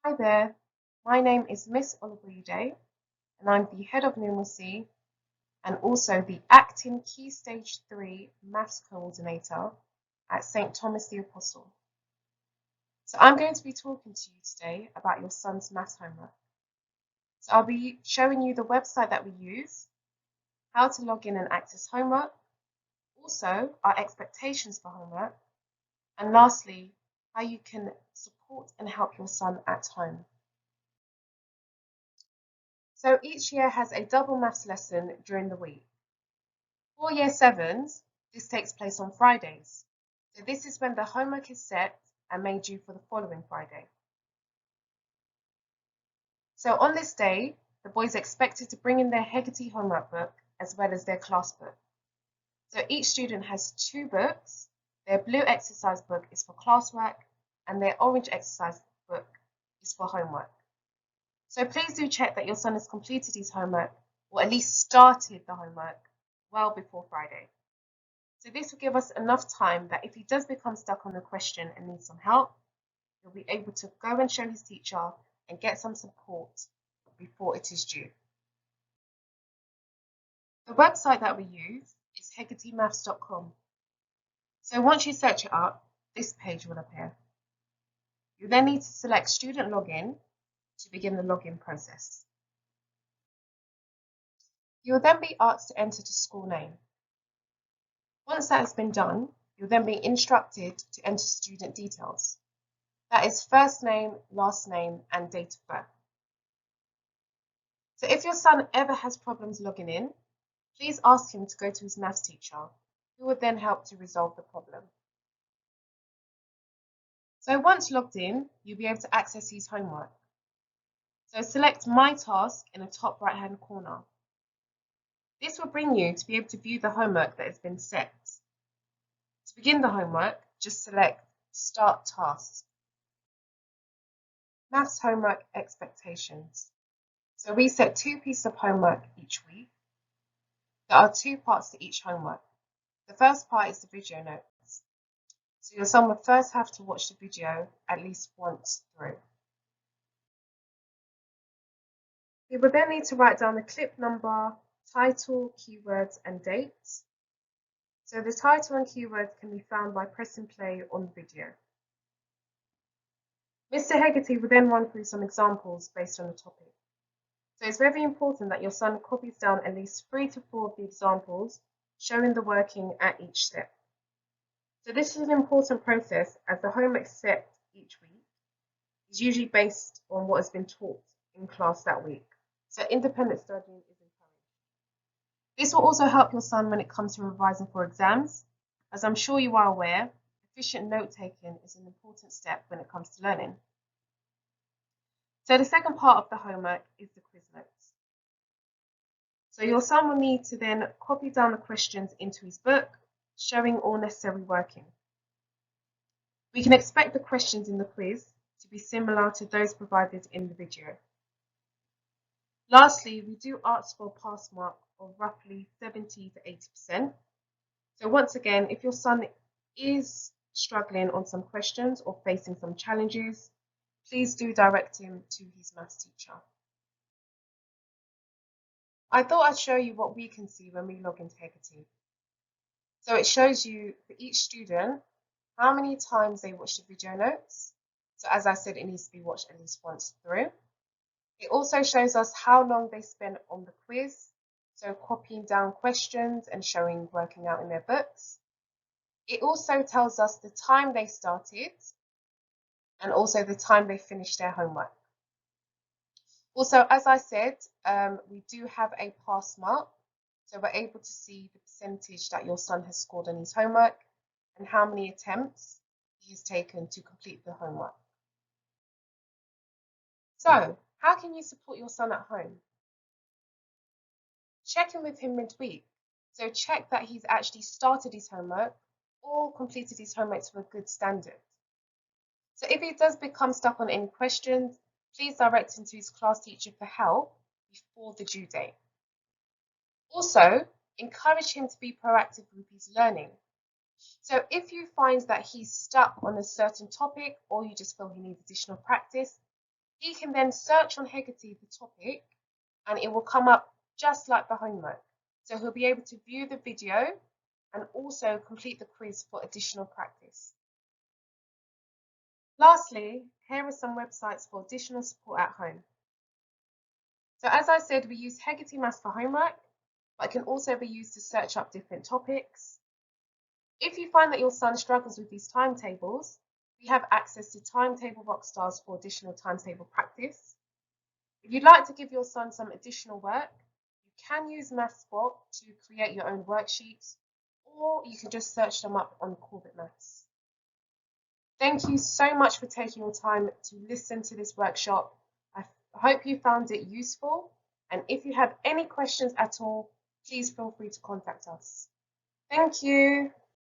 Hi there, my name is Miss Olaguide and I'm the Head of Numeracy and also the Acting Key Stage 3 Maths Coordinator at St Thomas the Apostle. So I'm going to be talking to you today about your son's maths homework. So I'll be showing you the website that we use, how to log in and access homework, also our expectations for homework, and lastly, how you can support and help your son at home. So each year has a double maths lesson during the week. For Year 7s, this takes place on Fridays. So this is when the homework is set and made due for the following Friday. So on this day, the boys are expected to bring in their Hegarty homework book as well as their class book. So each student has 2 books. Their blue exercise book is for classwork and their orange exercise book is for homework. So please do check that your son has completed his homework or at least started the homework well before Friday. So this will give us enough time that if he does become stuck on a question and needs some help, he'll be able to go and show his teacher and get some support before it is due. The website that we use is hegartymaths.com. So once you search it up, this page will appear. You then need to select Student Login to begin the login process. You will then be asked to enter the school name. Once that has been done, you'll then be instructed to enter student details. That is first name, last name, and date of birth. So if your son ever has problems logging in, please ask him to go to his maths teacher, who would then help to resolve the problem. So once logged in, you'll be able to access his homework. So select My Task in the top right-hand corner. This will bring you to be able to view the homework that has been set. To begin the homework, just select Start Tasks. Maths homework expectations. So we set 2 pieces of homework each week. There are 2 parts to each homework. The first part is the video notes. So your son will first have to watch the video at least once through. He will then need to write down the clip number, title, keywords, and dates. So the title and keywords can be found by pressing play on the video. Mr. Hegarty will then run through some examples based on the topic. So it's very important that your son copies down at least 3 to 4 of the examples, showing the working at each step. So this is an important process as the homework set each week is usually based on what has been taught in class that week. So independent studying is encouraged. This will also help your son when it comes to revising for exams. As I'm sure you are aware, efficient note-taking is an important step when it comes to learning. So the second part of the homework is the quiz notes. So your son will need to then copy down the questions into his book, showing all necessary working. We can expect the questions in the quiz to be similar to those provided in the video. Lastly, we do ask for a pass mark of roughly 70 to 80%. So once again, if your son is struggling on some questions or facing some challenges, please do direct him to his maths teacher. I thought I'd show you what we can see when we log into Hegarty. So it shows you for each student how many times they watched the video notes. So as I said, it needs to be watched at least once through. It also shows us how long they spent on the quiz, so copying down questions and showing working out in their books. It also tells us the time they started and also the time they finished their homework. Also, as I said, we do have a pass mark, so we're able to see the percentage that your son has scored on his homework and how many attempts he has taken to complete the homework. So, how can you support your son at home? Check in with him midweek. So check that he's actually started his homework or completed his homework to a good standard. So if he does become stuck on any questions, please direct him to his class teacher for help before the due date. Also, encourage him to be proactive with his learning. So if you find that he's stuck on a certain topic or you just feel he needs additional practice, He can then search on Hegarty the topic and it will come up just like the homework. So he'll be able to view the video and also complete the quiz for additional practice. Lastly, here are some websites for additional support at home. So as I said, we use Hegarty Maths for homework, but it can also be used to search up different topics. If you find that your son struggles with these timetables, we have access to Timetable Rockstars for additional timetable practice. If you'd like to give your son some additional work, you can use MathSpot to create your own worksheets, or you can just search them up on Corbett Maths. Thank you so much for taking your time to listen to this workshop. I hope you found it useful, and if you have any questions at all, please feel free to contact us. Thank you.